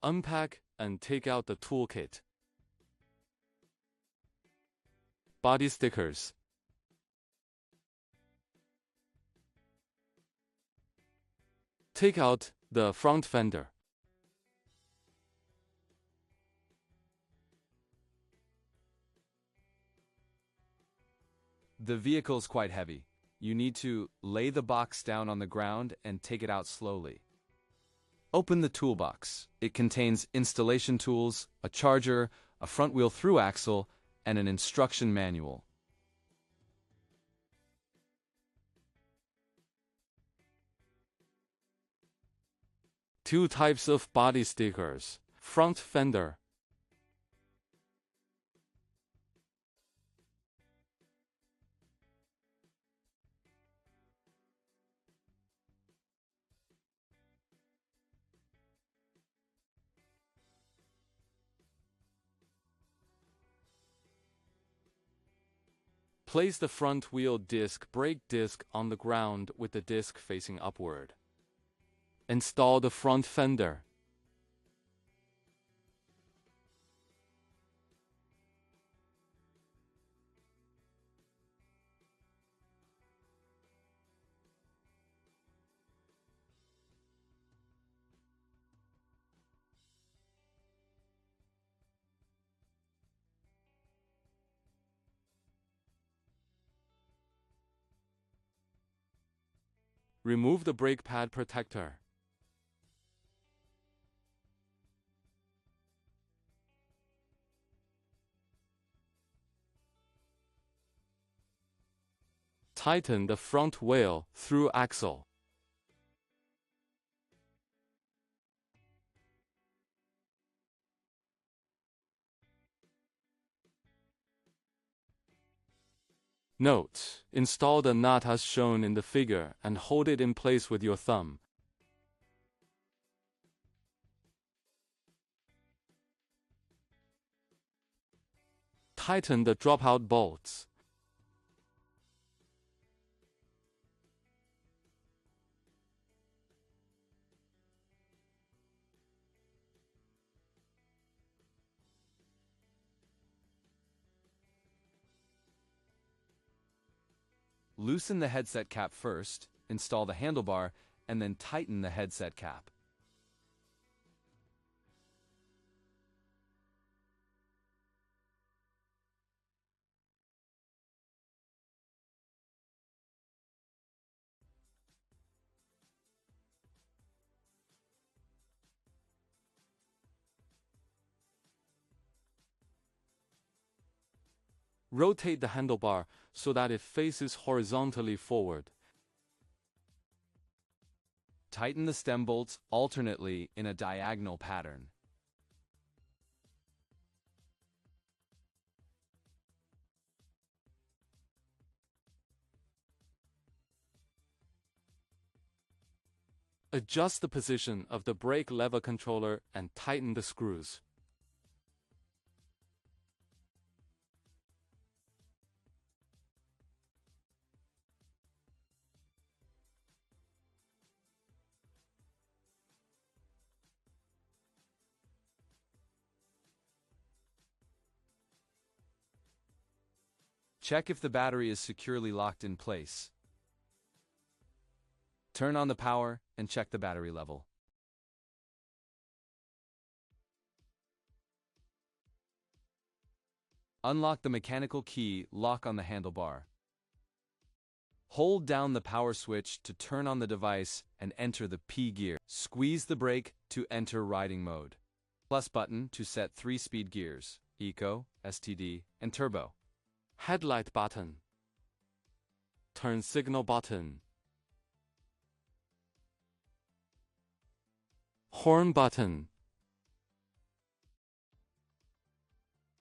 Unpack and take out the toolkit. Body stickers. Take out the front fender. The vehicle's quite heavy. You need to lay the box down on the ground and take it out slowly. Open the toolbox. It contains installation tools, a charger, a front-wheel through axle, and an instruction manual. Two types of body stickers. Front fender. Place the front wheel brake disc on the ground with the disc facing upward. Install the front fender. Remove the brake pad protector. Tighten the front wheel through axle. Note: install the nut as shown in the figure and hold it in place with your thumb. Tighten the dropout bolts. Loosen the headset cap first, install the handlebar, and then tighten the headset cap. Rotate the handlebar so that it faces horizontally forward. Tighten the stem bolts alternately in a diagonal pattern. Adjust the position of the brake lever controller and tighten the screws. Check if the battery is securely locked in place. Turn on the power and check the battery level. Unlock the mechanical key lock on the handlebar. Hold down the power switch to turn on the device and enter the P gear. Squeeze the brake to enter riding mode. Plus button to set 3-speed gears, Eco, STD, and Turbo. Headlight button. Turn signal button. Horn button.